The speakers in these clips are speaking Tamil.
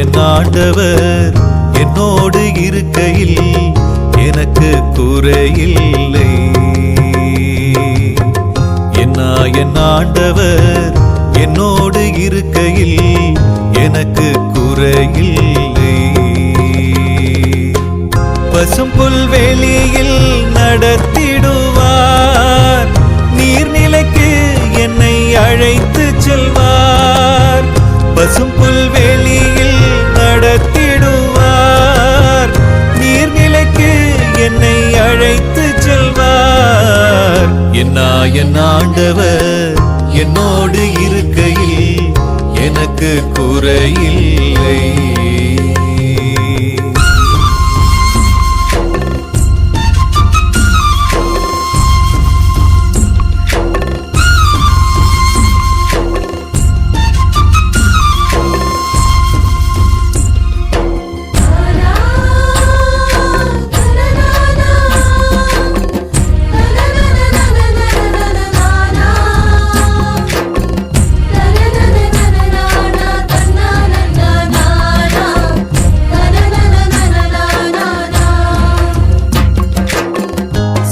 என் ஆண்டவர் என்னோடு இருக்கையில் எனக்கு குறையில்லை. என் ஆண்டவர் என்னோடு இருக்கையில் எனக்கு குறையில்லை. பசும் புல்வெளியில் நடத்திடுவார், நீர்நிலைக்கு என்னை அழைத்து செல்வார். பசும் புல்வெளியில் நடத்திடுவார், நீர்நிலைக்கு என்னை அழைத்து செல்வார். என் ஆண்டவர் என்னோடு இருக்கையில் எனக்கு குறையில்லை.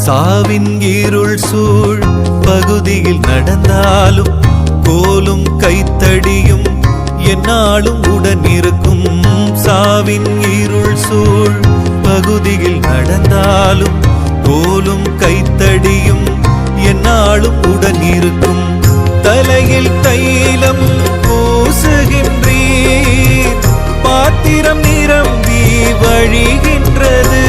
சாவின் இருள் சூழ் பகுதியில் நடந்தாலும் கோலும் கைத்தடியும் என்னாலும் உடன் இருக்கும். சாவின் இருள் சூழ் பகுதியில் நடந்தாலும் கோலும் கைத்தடியும் என்னாலும் உடன் இருக்கும். தலையில் தைலம் பூசுகின்றீர், பாத்திரம் நிரம்பி வழிகின்றது.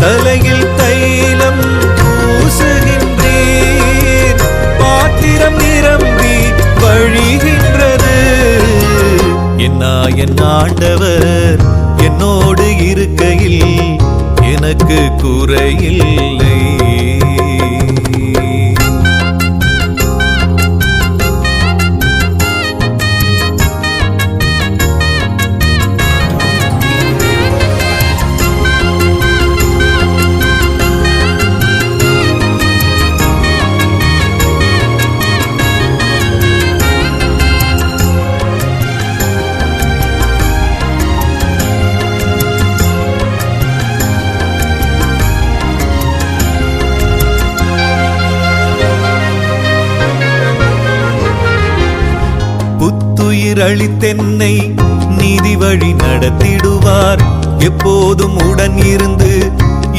தலையில் தைலம் பூசுகின்றீர், பாத்திரம் நிரம்பி வழிகின்றது. என் ஆண்டவர் என்னோடு இருக்கையில் எனக்கு குறையில்லை. அளித்தென்னை நீதி வழி நடத்திடுவார். எப்போதும் உடன் இருந்து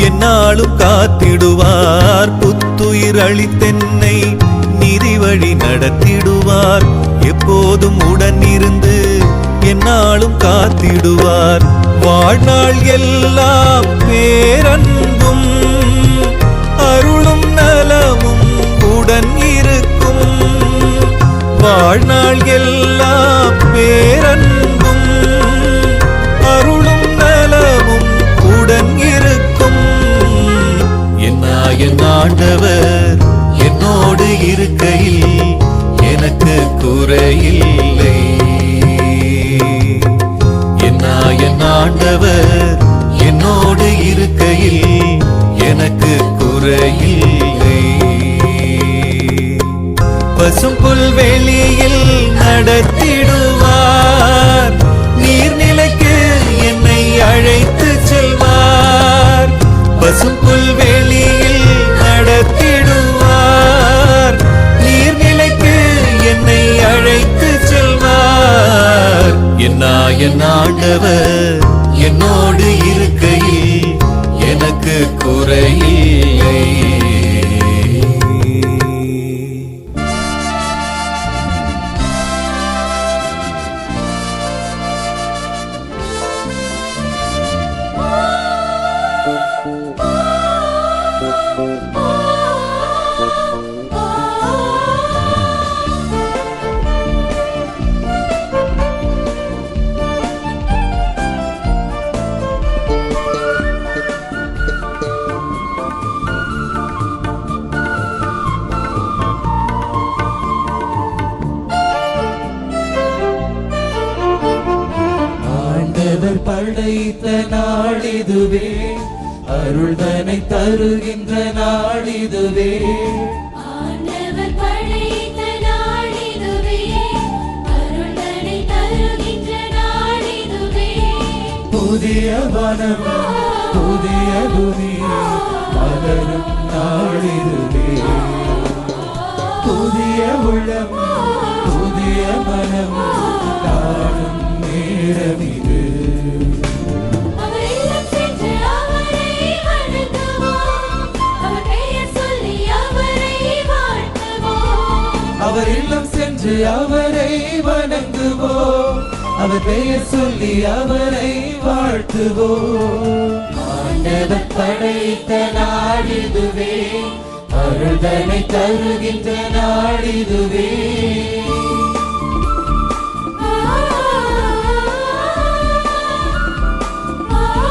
என்னாலும் காத்திடுவார். புத்துயிர் அளித்தென்னை நீதி வழி நடத்திடுவார். எப்போதும் உடன் இருந்து என்னாலும் காத்திடுவார். வாழ்நாள் எல்லாம் பேரன்பும் அருளும் நலமும் உடன் இருக்கும். வாழ்நாள் எல்லாம் பேரன்பும் அருளும் நலமும் உடன் இருக்கும். என் ஆண்டவர் என்னோடு இருக்கையில் எனக்கு குறையில்லை. என் ஆண்டவர் என்னோடு இருக்கையில் எனக்கு குறையில்லை. பசும் புல்வெளியில் நடத்திடுவார், நீர்நிலைக்கு என்னை அழைத்து செல்வார். பசும் புல்வெளியில் நடத்திடுவார், நீர்நிலைக்கு என்னை அழைத்து செல்வார். என் ஆண்டவர் என்னோடு இருக்கையில் எனக்கு குறையில்லை. படைத்த நாளிதுவே, அருள்தனை தருகின்ற நாளிதுவே. ஆண்டவர் படைத்த நாளிதுவே, அருள்தனை தருகின்ற நாளிதுவே. புதிய வனம் புதிய பூமி மலரும் நாளிதுவே புதிய உள்ளம் புதிய மனம் காணும் நேரமிது அவர் இல்லம் சென்று அவரை வணங்குவோம். அவர் பெயர் சொல்லி அவரை வாழ்த்துவோம். அவர் இல்லம் சென்று அவரை வணங்குவோம் அவர் பெயர் சொல்லி அவரை வாழ்த்துவோம் ஆண்டவர் படைத்த நாளிதுவே அருள்தனை தருகின்ற நாளிதுவே